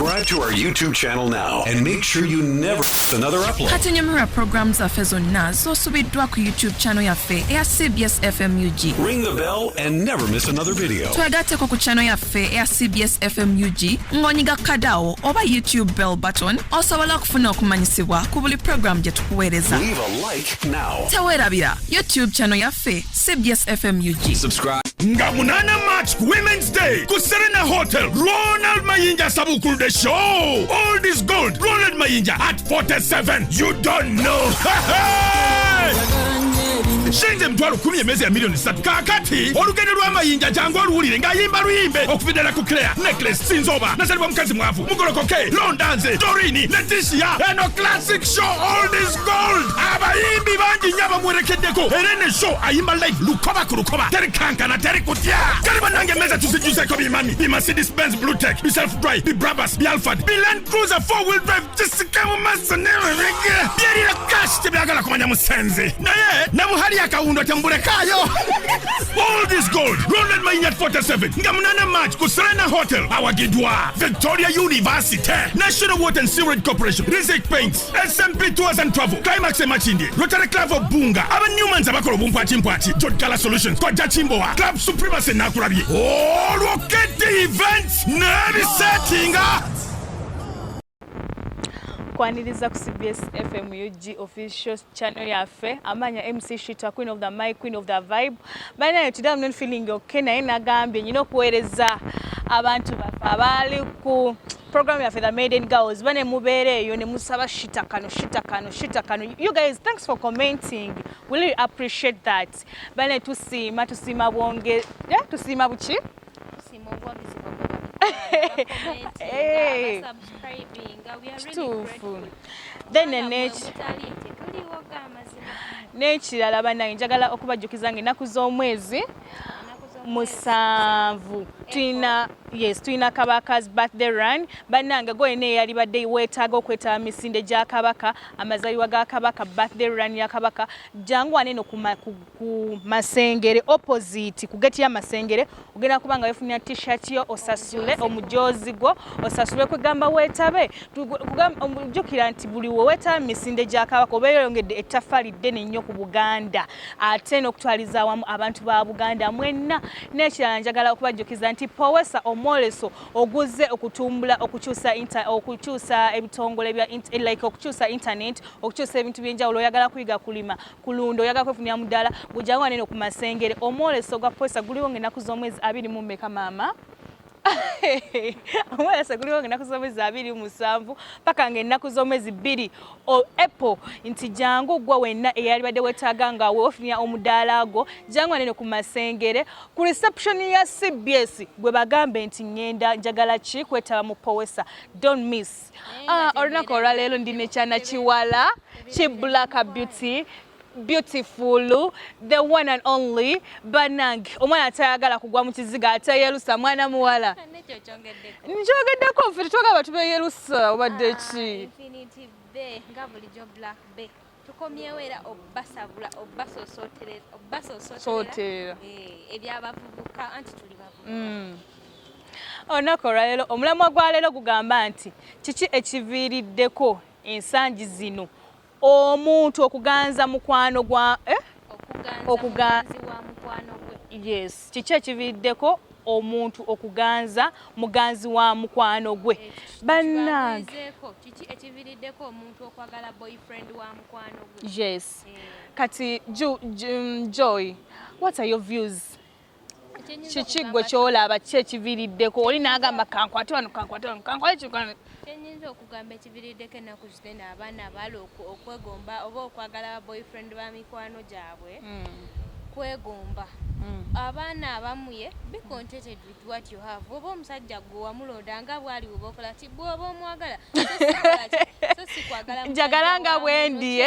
Subscribe to our YouTube channel now and make sure you never miss another upload. Katinyamira programs zaffe zonna z'osubiddwa ku YouTube channel yaffe eya CBS FM UG. Ring the bell and never miss another video. Twegatteko ku channel yaffe eya CBS FM UG ng'onyiga kadawo oba YouTube bell button osobola okufuna okumanyisibwa ku buli program gye tukuweereza. Leave a like now. Teweerabira YouTube channel yaffe CBS FM UG. Subscribe. Nga munana March Women's Day ku Serena Hotel. Ronald Mayinja Sabukulu the show. All this gold. Ronald Mayinja at 47. You don't know. Shenze mtwalo 10 emezi ya milioni 3 kakati olugendo lwa Mayinja jangu oluwulire ng'ayimba luyimbe okufidela ku Claire necklace sinzoba nasalibwa mukazi mwavu mugolokoke londanze Dorini Leticia eno classic show all this gold abayimbi bangi nyaba mwerekeddeko erene show ayimba live lukoba ku lukoba teri kankana teri kutya kaliba nange meza tusijuzeko bimami bi Mercedes Benz Blue Tech bi self drive bi Brabus bi Alphard bi Land Cruiser 4-wheel drive jisika mu masanero rege byerira cash tebyagala kumanya musenze naye namuhali akawundo tembulekayo. All this gold Ronald Mayinja at 47 nga munana March ku Serena Hotel awagidwa Victoria University National Water and Sewerage Corporation Rizek Paints SMP Tours and Travel Climax Machindi Rotary Club of Bunga aba Newmans abakolo bumpwachimpwachi Jod Color Solutions kwa Jachimboa Club Supremacy nakurabye all wakete events nabi settinga kwaniriza ku CBS FM UG official channel yaffe amanya MC Shitah queen of the mic queen of the vibe bana today I'm not feeling okay naye nagambye nyina okuweereza abantu baffe abali ku program yaffe the Maiden Girls bane mubeere eyo ne musaba Shitah kano. You guys, thanks for commenting, we really appreciate that. Bane tusima bwonge tusima buki tusima obwagizi hey. Subscribing. We are really grateful. Then nekirala bannange njagala okubajjukiza ng'ennaku z'omwezi musanvu tulina Kabaka's birthday run bannange goyene yali badde weetaaga okwetaba misinde gya Kabaka amazaalibwa ga Kabaka birthday run ya Kabaka jangu aneno ku Masengere opposite ku gate ya Masengere ogenda kubanga wefunira t-shirt yo osasule omujozi gwo osasule kwegamba weetabe omujjukira nti buli weetaba misinde gya Kabaka obeeyongedde ettaffaali ddene nnyo ku Buganda ate n'okutwaliza awamu abantu ba Buganda mwenna nekirala njagala okubajjukiza nti Powesa omwoleso oguze okutumbula okukyusa ebitongole bya like okukyusa internet okukyusa ebintu byenjawulo oyagala kuyiga kulima kulunda oyagala kwefunira muddala bujangu anene ku Masengere omwoleso gwa Powesa guliwo ng'ennaku z'omwezi 24 maama omwoleso guliwo ng'ennaku z'omwezi 27 paka ng'ennaku z'omwezi 2 April nti jangu gwa wenna eyali badde weetaaga nga weofunira omudaala gwo jangu anene ku Masengere ku reception ya CBS gwe bagambe nti ngenda njagala ki kwetaba mu Powesa don't miss. Olunaku olwaleero ndine kyana kiwala ki Black Beauty beautiful the one and only banang omwana atayagala kugwa mu kiziga atayerusa mwana muwala njogeddeko ffe twagala tubeyerusa obadde ki Infinity Bay nga bulijjo Black Bay tukomyewo era obbasabula obbasosotera ebyabavubuka anti tuli bavubuka. Olunaku olwaleero omulamwa gwa leero gugamba nti kiki ekiviiriddeko ensangi zino omuntu okuganza mukwano gwa okuganza wa mukwano gwe. Yes, kiki ekiviiriddeko omuntu okuganza muganzi wa mukwano gwe bannange kiki ekiviiriddeko omuntu okwagala boyfriend wa mukwano gwe. Yes. Kati Joy, what are your views? Kiki gwe kyolaba kiki ekiviiriddeko oli n'agamba kankwate wano kyenyinza okugamba ekiviiriddeko ennaku zitenda abaana abali okwegomba oba okwagala boyfriend ba mikwano gyabwe kwegomba abaana abamuye be contented with what you have oba omusajja gwe wamulonda nga bwali oba okola ti bw'oba omwagala so sikwagala njagala nga bwendi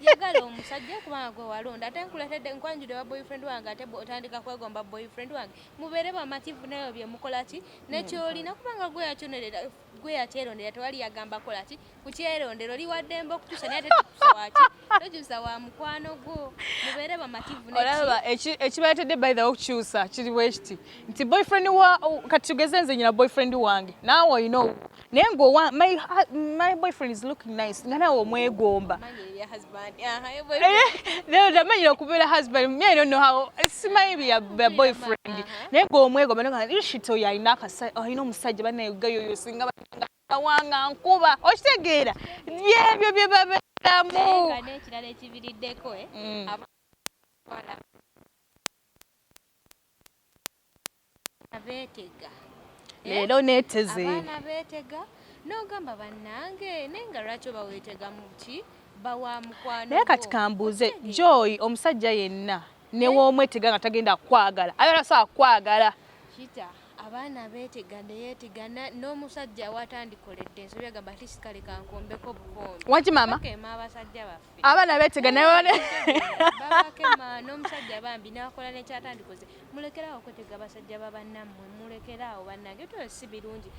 yagala omusajja kubanga gwe walonda ate nkuletedde nkwanjulira wa boyfriend wange ate otandika kwegomba boyfriend wange mubeere bamativu nayo bye mukola ki nekyolina kubanga gwe yakyerondera tewali yagamba kola ki ku kyerondero oli waddembe okukyusa naye ate tokyusa waki tokyusa wa mukwano gwo mubeere bamativu olaba ekibaletedde by the okukyusa kiri bwekiti nti boyfriend wa kati tugeze nze nyina boyfriend wange naawe olina naye nga my boyfriend is looking nice nga naawe omwegomba namanyira okubeera husband me I don't know how simanyi bya boyfriend naye nga omwegomba nga shit oyo alina omusajja banayegayoyo singa wanga nkuba okitegeera byebyo bye babeeramu nga n'ekirala ekibiriddeko beetega leero neeteze abaana beetega n'ogamba bannange naye nga lwaki baweetega mu ki bawa mukwano naye kati kambuuze Joy omusajja yenna newoomwetega nga tagenda kwagala ayala saa kwagala kita abaana beetega neyeetegana n'omusajja watandikoledde ensobi agamba ati sikale kankombeko bukombe wanki maama bakema abasajja baffe abaana beetega babakema n'omusajja bambi n'akola nekyatandikoze mulekerawo okwetega abasajja babannammwe mulekerawo bannange toyo si birungi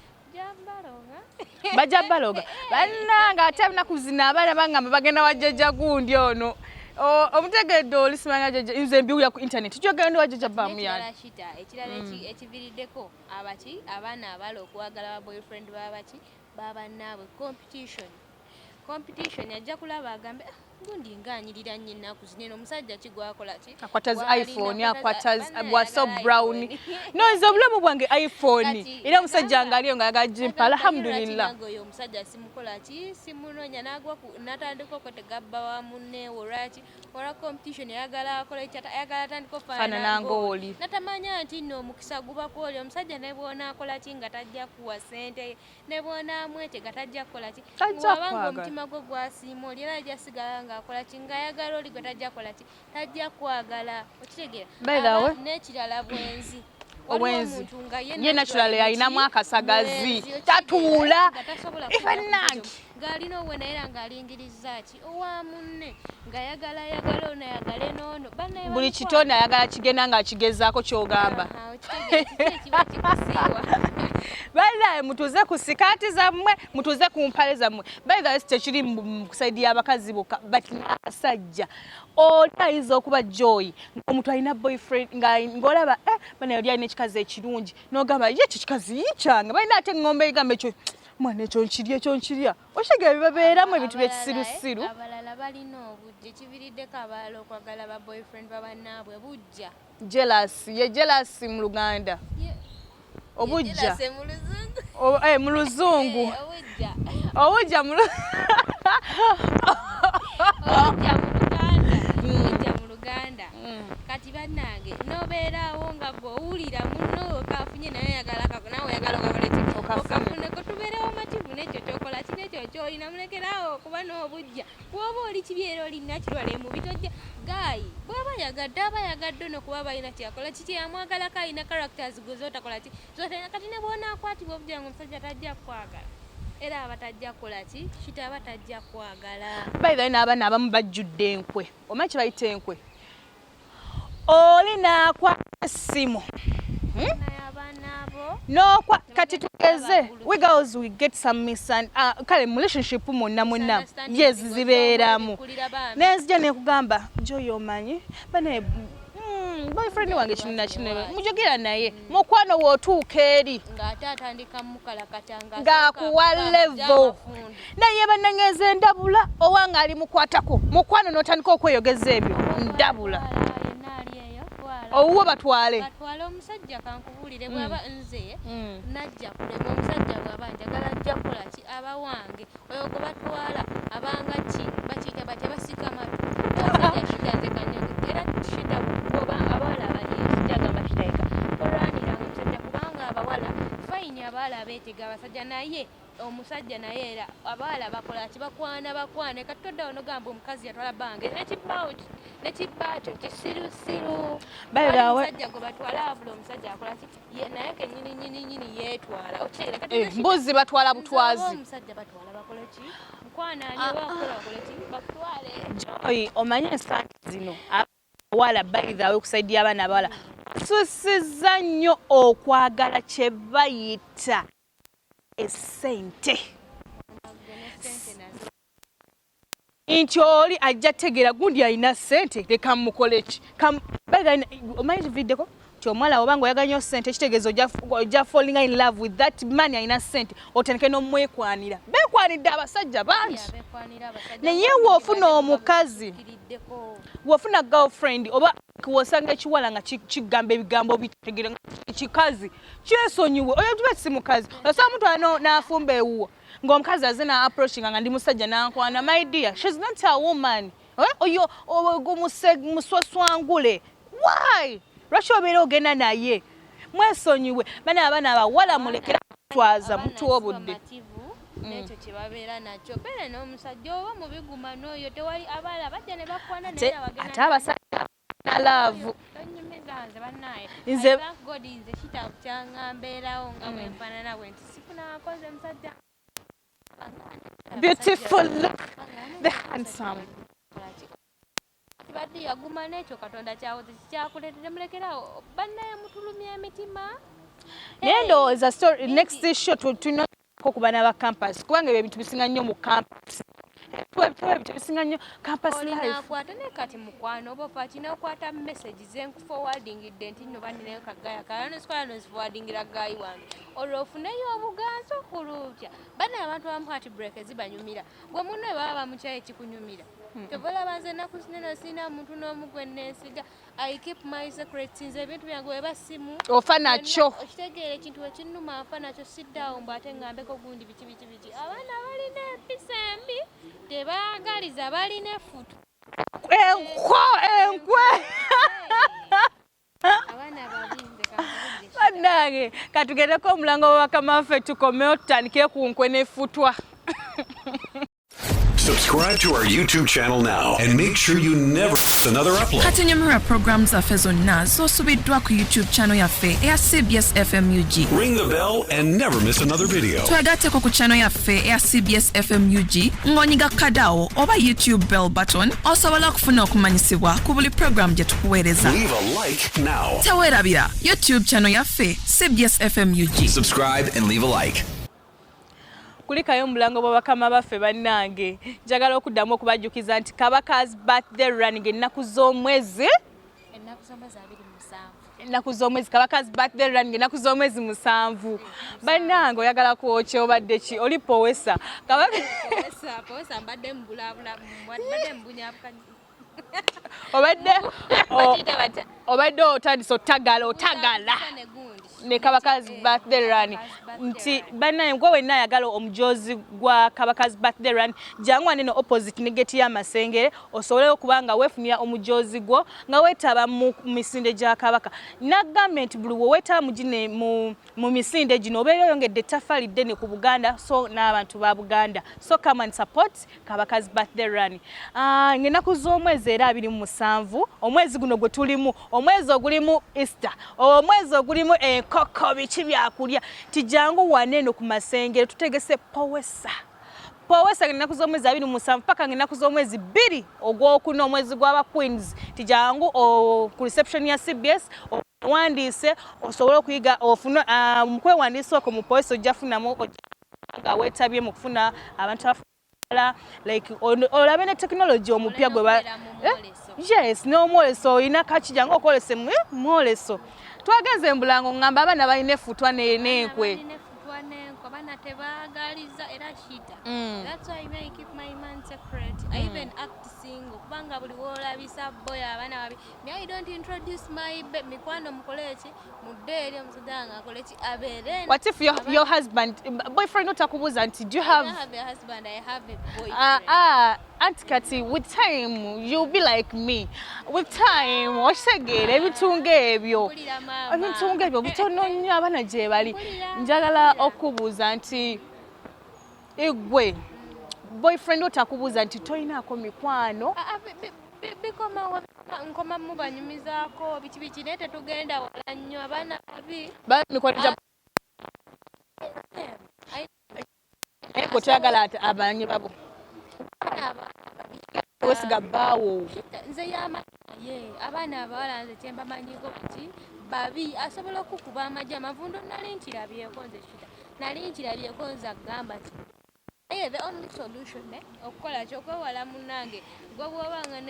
bajja baloga bannanga ate enaku zino abaana bangamba bagenda wajjajja gundi ono omutegedde olisimanga jjajja nze mbiwulira ku internet kyogenda wajjajja bamuyana ekirala ekiviriddeko abaana abala okwagala ba boyfriend babaki babannaabwe competition ajja kulaba agambe gundi nganyirira nnyo ennaku zino omusajja kigwakola ki akwata iPhone akwata bwaso brown noze obulamu bwange iPhone era omusajja ngaliyo ngagajimpa alhamdulillah oyo omusajja simukola ki simunonya nagwa natandika okwetega bba wa munne olwaki ola competition yagala akola yagala atandika ofaana nangooli natamanya nti nno omukisa guba kwoli omusajja ne bwona akola ki nga tajja kuwa sente ne bwona amwetega tajja kukola ki wabanga omutima gwe gwasiima oli era ajja sigala ng'akola ki ng'ayagala oli gwe tajja kukola ki tajja kwagala okitegeera n'ekirala bwenzi obwenzi ye naturally alinamu akasagazi tatuula ifannange ng'alina obwe naye era ng'alingiriza ki owa munne ng'ayagala ono ayagale n'ono buli kitone ayagala kigenda ng'akigezaako ky'ogamba kiba kikusiiwa banaye mutuze ku sikaati zammwe mutuze ku mpale zammwe baitha tekiri mu kusaidia abakazi bokka but abasajja olayinza okuba Joy omuntu alina boyfriend ng'olaba banaye oli alina ekikazi ekirungi n'ogamba ye ekyo kikazi yikyanga balina ate eŋŋombe egamba ekyo mwana ekyo nkirya okitegera bibabeeramu ebintu byekisirusiru abalala balina obujja ekibiriddeko abalala okwagala ba boyfriend babannaabwe bujja jealous mu Luganda obujja mu Luzungu obujja mu Luganda kati bannange nobeeraawo nga bw'owulira munno kafunye naye nawe oyagala okafuneko tubeerewo mativu nekyo kyokola ki nekyo kyolina mulekeraawo kuba n'obujja bw'oba oli kibyera olina kirwale mu bitojja gayi bw'aba yagadde aba yagadde ono kuba balina kyakola kiki yamwagalako alina characters gwe zotakola ki zotalina kati ne bw'onaakwatibwa obujja nga omusajja tajja kwagala era abatajja kukola ki kita abatajja kwagala bayibayo n'abaana abamu bajjudde enkwe omanyi kye bayita enkwe oli naakwata essimu nokwa kati tugeze we girls we get some kale mu relationship mwonna yes zibeeramu nenzija nekugamba Joy omanyi banaye boyfriend wange kino mujogera naye mukwano wootuuka eri ng'akuwa level naye bannangeeza endabula owanga ali mukwatako mukwano n'otandika okweyogeza ebyo ndabula owuwe batwale omusajja kankubulire bwaba nze najja kulema omusajja bwaba njagala ajja kukola ki aba wange oyo gwe batwala abanga ki bakiyita batya basika matu omusajja shida nze kanyange era shida bwoba abawala abajagamba kitayika olwaniranga omusajja kubanga abawala fayini abawala abeetega abasajja naye omusajja naye era abawala bakola bakwane katodda ono gamba omukazi yatwala bange nekibaato kisirusiru omusajja gwe batwala abula omusajja akola ki naye kenyini yeetwala okyere mbuzi batwala butwazi omusajja batwala bakola ki mukwanani bakola bakola ki bakutwale Joy omanye ensangi zino abawala bayithawe okusaidia abaana abawala susiza nnyo okwagala kye bayita essente nti oli ajja tegeera gundi alina ssente leka mukole ki omanyi viddeko ti omuwala obanga oyagala nnyo ssente kitegeeza ojja falling in love with that man alina ssente otandike n'omwekwanira beekwanidde abasajja bangi naye woofuna omukazi wofuna girlfriend oba wosanga ekiwala nga kigamba ebigambo bitegeera kikazi kyesonyiwe oyo tuba si mukazi osaba omuntu n'afumba ewuwo ng'omukazi aze na approaching nga ndi musajja nankwana my dear she's not a woman oyo muswaswangule why lwaki obeera ogenda naye mwesonyiwe bana abaana abawala mulekera kutwaza mutuwa obudde nekyo kyebabeera nakyo beere n'omusajja oba mubiguma n'oyo tewali abaala bajja ne bakwana naye ate abasajja na laavu tonyimeganze bannaye nze godi nze kitaabu kyangambeerawo nga bwenfaanana bwe nti sifuna akoze musajja beautiful look the handsome kibadde yaguma n'ekyo katonda kyawoze kikyakuleetedde mulekerawo bannaye mutulumya emitima naye ndowooza story next show tulina kuba n'aba campus kubanga ebyo ebintu bisinga nnyo mu campus ebintu bisinga nnyo campus life olinakwata ne kati mukwano oba pakina okwata message zenkuforwardingidde nti nno banninayo kagaya kala nesikola nozifowardingira gayi wange olwo ofuneyo obuganza okulutya bannaye abantu abamu heart break ezibanyumira gwe munno baba bamukyayo ekikunyumira tobalaba nze ennaku zineno sirina muntu n'omu gwe neesiga I keep my secrets nze ebintu byange weba simu ofa nakyo okitegeera ekintu ekinnuma nfa nakyo siddaawo mbu ate ngambeko gundi biki abaana balina empisa embi tebaagaliza balina efutu enkwe abaana babinze bannange katugendeko omulango w'abakama waffe tukomewo tutandikire ku nkwe n'efutwa. Subscribe to our YouTube channel now and make sure you never miss another upload. Kati nyamira programs zaffe zonna z'osubiddwa ku YouTube channel yaffe eya CBS FM UG. Ring the bell and never miss another video. Twagatteko ku channel yaffe eya CBS FM UG ng'onyiga kadawo oba YouTube bell button osobola okufuna okumanyisibwa ku buli program gye tukuweereza. Leave a like now. Teweerabira YouTube channel yaffe CBS FM UG. Subscribe and leave a like. Kulikayo mulango bw'abakama baffe bannange njagala okuddamu okubajjukiza nti Kabaka's birthday running ennaku z'omwezi Kabaka's birthday running ennaku z'omwezi 7 bannange oyagala kwokya obadde ki oli powesa powesa mbadde mbulabula mbadde mbunyabukanyi obadde otandise otagala ne Kabaka's birthday run nti bannaye gwe wenna ayagala omujozi gwa Kabaka's birthday run jangu aneno opposite ne gate y'amasengere osobole okubanga weefunira omujozi gwo nga weetaba mu misinde gya Kabaka na government buli weetaba mu misinde gino obeera oyongedde ettaffaali ddene ku Buganda so n'abantu ba Buganda so come and support Kabaka's birthday run ng'ennaku z'omwezi era 27 omwezi guno gwe tulimu omwezi ogulimu Easter omwezi ogulimu enkoko biki byakulya tijangu waneno ku masengere tutegese powesa ng'ennaku z'omwezi 27 paka ng'ennaku z'omwezi 2 ogwokuna omwezi gw'aba Queens tijangu ku reception ya CBS wandiise osobola okuyiga ofuna mukwewandiisa okwo mu powesa ojja funamu nga weetabye mu kufuna abantu like olabe ne technology omupya gwe yes n'omwoleso olina kakijangu okwolese mwoleso twagenze mbulango ngamba abaana balina efutwa n'enkwe bana tebaagaliza era kita that's why I keep my man secret I even act single kubanga buli wolabisa boy abaana babi me I don't introduce my mikwano mukoleki muddeeri omusajja akoleki abeere what if your husband boyfriend otakubuza nti do you have I have a husband I have a boyfriend Aunt Kati, with time you'll be like me. With time, oshegere ebitunga ebyo. Ebitunga ebyo bitono nnyo abaana gye bali. Njagala okubuuza nti igwe boyfriend otakubuuza nti toyinaako mikwano bikoma nkoma mubanyumizaako biki naye tetugenda wala nnyo abaana babi mikwano gya naye gwe toyagala abaanyi babo wesiga bbaawo nze yamaye abaana abawala nze kyembamanyiko kati babi asobola okukuba amagye amavundo nali nkirabyeko nze Shitah nali nkirabyeko nze agamba ti the only solution okukola kyokwewala munange gwe bwobanga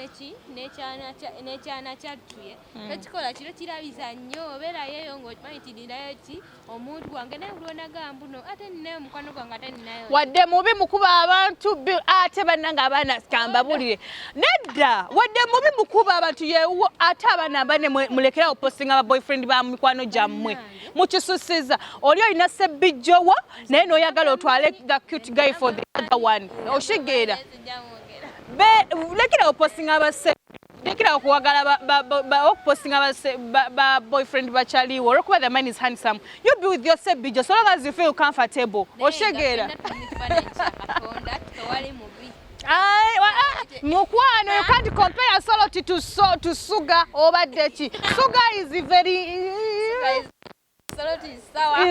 nekyana kyattuye ekikola kiro kirabiza nnyo obeerayo ng'okimanyi tidirayo ki omuntu wange naye bulwonaga mbuno ate ninayo mukwano gwange ate ninayo wadde mubi mukuba abantu ate bannange abaana kambabulire nedda wadde mubi mukuba abantu yewo ate abaana abane mulekerawo postinga aba boyfriend ba mikwano gyammwe mukisusiza oli olina sebbijjowa naye n'oyagala otwale the cute guy for the other one oshigeera lekerawo postinga abase lekerawo kuwagala okupostinga ba boyfriend bachaliwo olwokuba the man is handsome you be with your sebbijjo so long as you feel comfortable oshigeera mukwano you can't compare soloti to sugar obadde ki sugar is very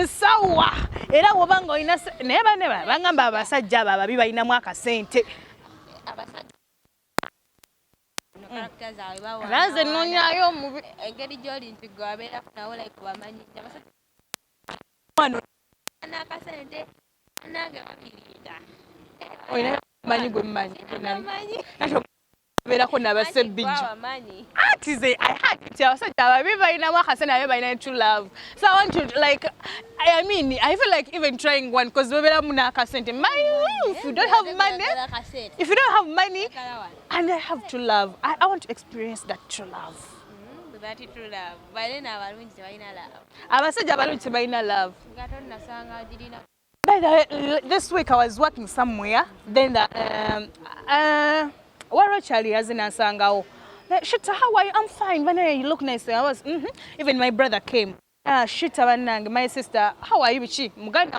sawa era wobanga olina naye bane bangamba abasajja abo ababi balinamu akasente banze nnonyayo omubi engeri gy'oli nti gwe abeera kunawo like bamanyi n'akasente nange babirinda olina manyi gwe mmanyi beerako n'abasebbijjo ati ze I had it abasajja ababi balinamu akasente abe balina true love so I want to like I mean I feel like even trying one because babeeramu n'akasente if you don't have money and I have true love I want to experience that true love abasajja abalungi tebalina love by the way this week I was working somewhere then where Charlie has in Asangawo. Shitah, how are you? I'm fine. Vanessa, you look nice. I was even my brother came. Shitah, my sister, how are you? She muganzi.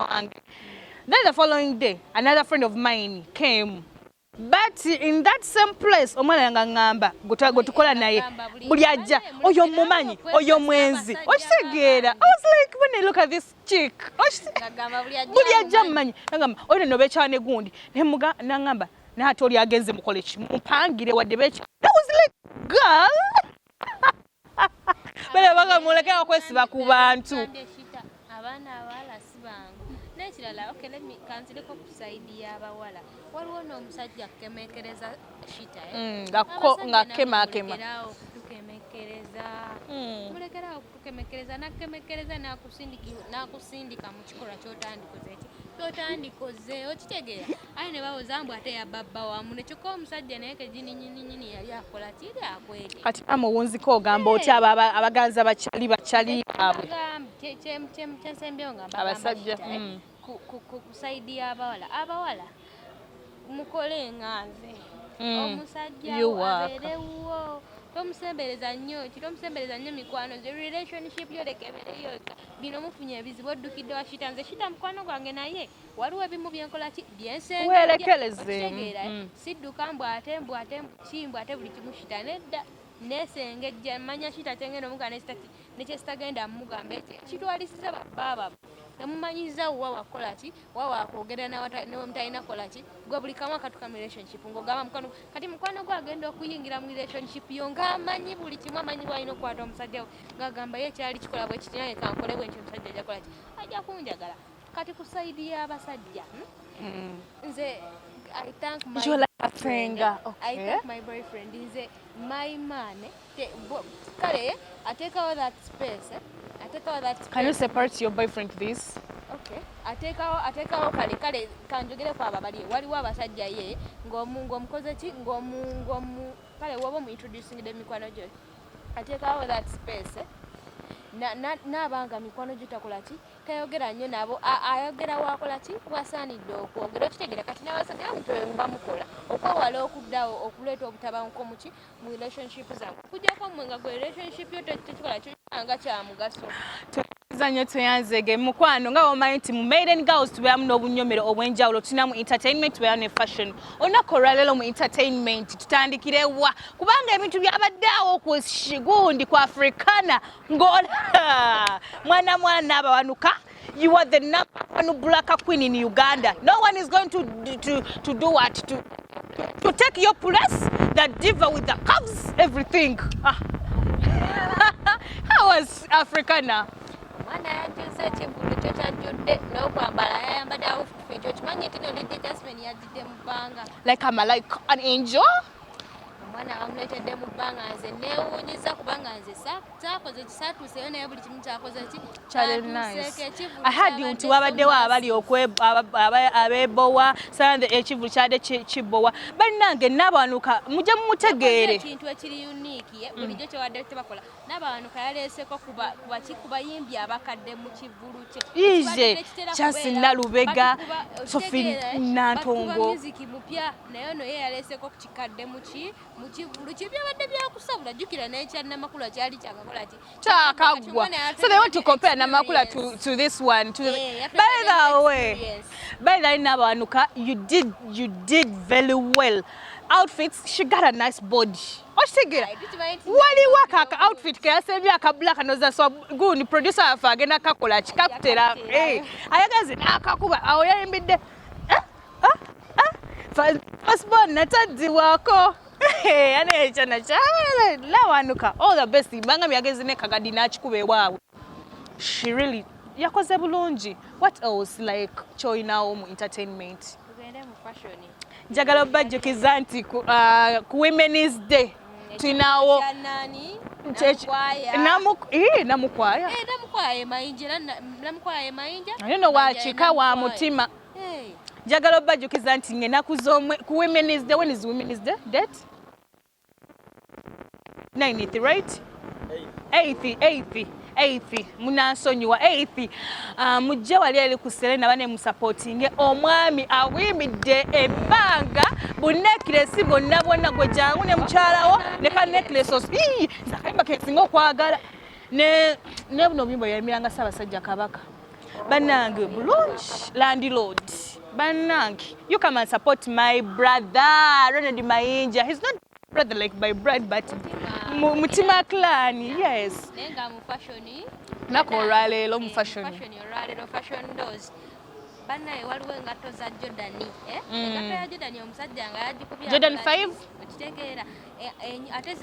Then the following day, another friend of mine came. But in that same place, omwana ngamba gotukola naye buli ajja oyo mumanyi oyo mwenzi okitegeera. I was like when I look at this chick buli ajja mumanyi ngamba oyo no bekyane gundi ne ngamba nate oli agenze mukole ki mupangire wadde becha. I was like girl bale baga mulekera kwesiba ku bantu abaana abawala sibangu nekirala okay let me kanzireko kusaidia abawala waliwo n'omusajja akemekereza Shitah ngakema tukemekereza mulekerawo kutukemekereza nakemekereza nakusindika mu kikola kyotandikoze okitegeera aye ne bawoza mbu ate yababba wamu nekyokka omusajja naye kejininyini yali akola kiri akwete kati amuwunziko ogamba oti abaganza bachali abwe kyensembyewo ngamba abasajja kusaidia abawala mukole nganze omusajja abeerewo tomusembereza nnyo mikwano ze relationship yolekebereyo bino mufunye ebizibu oddukidde wa Shitah nze Shitah mukwano gwange naye waliwo ebimu byenkola ki byensengeera sidduka mbwate buli kimu Shitah nedda nesengejja manya Shitah kyengenda omuga nekyesitagenda mugamba kitwalisiza baaba namumanyiza wawakola ki wawakwogera newemutalina kola ki gwe buli kamu akatuka mu relationship ng'ogamba mukwano kati mukwano gwe agenda okuyingira mu relationship yo ng'amanyi buli kimu amanyi bw'alina okukwata omusajja we ng'agamba ye kyali kikola bwe kiti naye kankole bwe nti omusajja ajja kola ki ajja kunjagala kati ku sayidi y'abasajja nze I thank my boyfriend. I thank my boyfriend. Nze my man. Kale, I take all that space. Can you separate your boyfriend please? Okay. I take all kale kanjogere kwa babali. Waliwo abasajja ye ng'omukoze ki ng'omu kale woba mu introducing the mikwano gyo. I take all that space. N'abanga mikwano gitakola ki tayogera nnyo nabo ayogera wakola ki wasaanidde okwogera okitegeera kati n'abasajja bamukola okwewala okuddawo okuleeta obutabanguko muki mu relationship zange kujjako mmwe nga gwe relationship yo tekikola kyanga kya mugaso zanyo tuyanzege mukwano nga omanyi nti mu Maiden Girls tubeeramu n'obunyomero obw'enjawulo tulina mu entertainment tubeera ne fashion olunaku olwaleero mu entertainment tutandikire wa kubanga ebintu byabaddeawo ku shigundi ku Africana ng'ola mwana abawanuka. You are the number one black queen in Uganda. No one is going to do what? To take your place. The diva with the curves, everything. How was Africana? Like I'm like an angel? I had you to have a day abebowa sande ekivu kyade kibowa banange nabanuka muje mutegere kintu ekiri unique bulijjo kye wadde tebakola nabanuka yaleseko kuba yimbi abakadde mu kivulu kye ije Chasina Lubega Sophie Nantongo music mupya nayo no ye yaleseko kukikadde mu kivulu kibyabadde byakusabula jukira n'ekya namakula kyali kyakakola ki kyakagwa. So they want to compare namakula to this one by the way nabanuka you did very well. Outfits, she got a nice body. Oshigera wali waka outfit kayasebya aka black noza so good producer afagena kakola chikaptera ayagaze nakakuba awo yayimbidde first born natadzi wako ane chana chala lawanuka all the best banga byageze ne kagadi nachikube wawe. She really yakoze bulungi. What else like choina mu entertainment tugende mu fashion njagala bajjukiza nti ku Women's Day tunawo namukwaya nino wachika wa mutima njagala bajjukiza nti ngenaku z'omwe ku Women's Day. When is Women's Day? Date? 9th, right? 8th munansonyiwa 8th mujje wali ali ku Serena bane mu supporting omwami awimidde ebbanga bu necklace bonna gwe jangu ne mukyalawo ne ka necklace zakayimba kesinga okwagala ne buno bimbo yamiranga Ssaabasajja Kabaka banange bulungi landlord banange you come and support my brother Ronald Mayinja. He's not brother like my brother but mutima clan. Yes nenga mu fashion nakora lelo mu fashion fashion doors banaye waliwo engato za Jordan engato ya Jordan omusajja nga yagikubya Jordan 5 okitegeera ate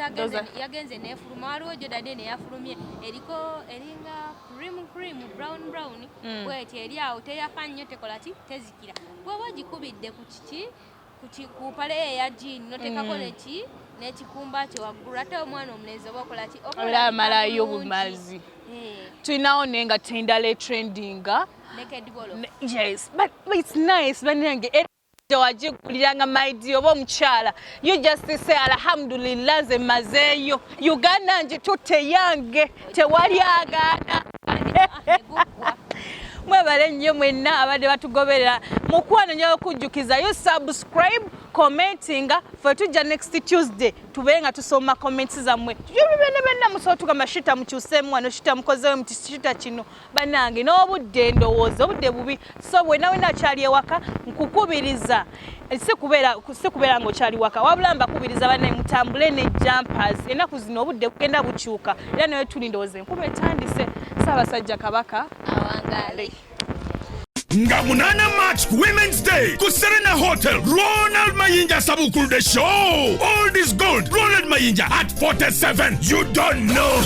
yagenze nefuluma waliwo Jordan ne yafulumye eringa cream brown bweti eri awo teyafannyo tekola ki tezikira bwe wagikubidde ku kiki kupale ya jean notekako nekikumba kye waggulu ate omwana omulenzi oba okola ki olamalayo bumazi tulinawo nenga tendale trendinga naked bolo. Yes but it's nice banange wajiguliranga maidi oba omukyala you just say alhamdulillah nze mazeeyo Uganda njitutte yange tewali agaana mwebale nnyo mwenna abadde batugoberera mukwano nyo okujjukiza you subscribe commentinga fe tujja next Tuesday tubenga tusoma comments zammwe benna musotuka mashita mukyusemu wano shita mukozewe mutishita kino banange n'obudde ndowooza obudde bubi so bwe nawe nakyali ewaka nkukubiriza sikubeera ng'okyali waka wabula mbakubiriza bannaye mutambule ne jumpers ennaku zino obudde bugenda bukyuka era nawe tuli ndowooza enkuba etandise Ssaabasajja Kabaka awangaale. Nga munana March ku Women's Day ku Serena Hotel Ronald Mayinja Sabukulude show. All this gold Ronald Mayinja at 47. You don't know.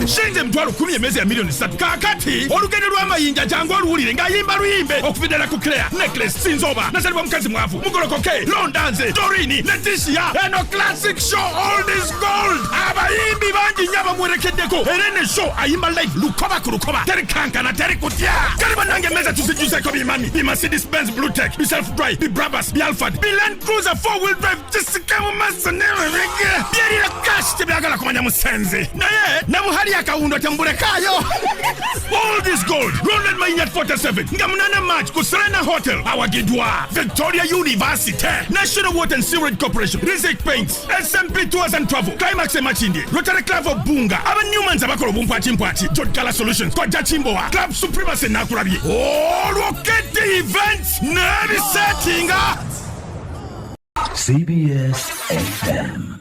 Shenze mtwalo 10 emezi ya milioni 3 kakati olugendo lwa Mayinja jangu oluwulire ng'ayimba luyimbe okufidela ku Claire necklace sinzoba nasalibwa mukazi mwavu mugolokoke londanze dorini Leticia eno classic show all this gold abayimbi bangi nyaba mwerekeddeko erene show ayimba live lukoba ku lukoba teri kankana teri kutya kaliba nange meza tusijuzeko bimami bi Mercedes Benz Blue Tech bi self drive bi Brabus bi Alphard bi Land Cruiser 4-wheel drive jisika mu masanero rege byerira cash tebyagala kumanya musenze naye namuhali akawundo tembulekayo. All this gold, Ronald Mainyat 47, Ngamunana Match, Kusarana Hotel, Awagidwa, Victoria University, National Water and Sewerage Corporation, Rizek Paints, SMP Tours and Travel, Climax Machindi, Rotary Club of Bunga, Aba Newman's Abakoro Bumpachi, Jodkala Solutions, Koja Chimboa, Club Supremacy Nakurabi. Oh, look at the events! Nervy setting up! CBS FM.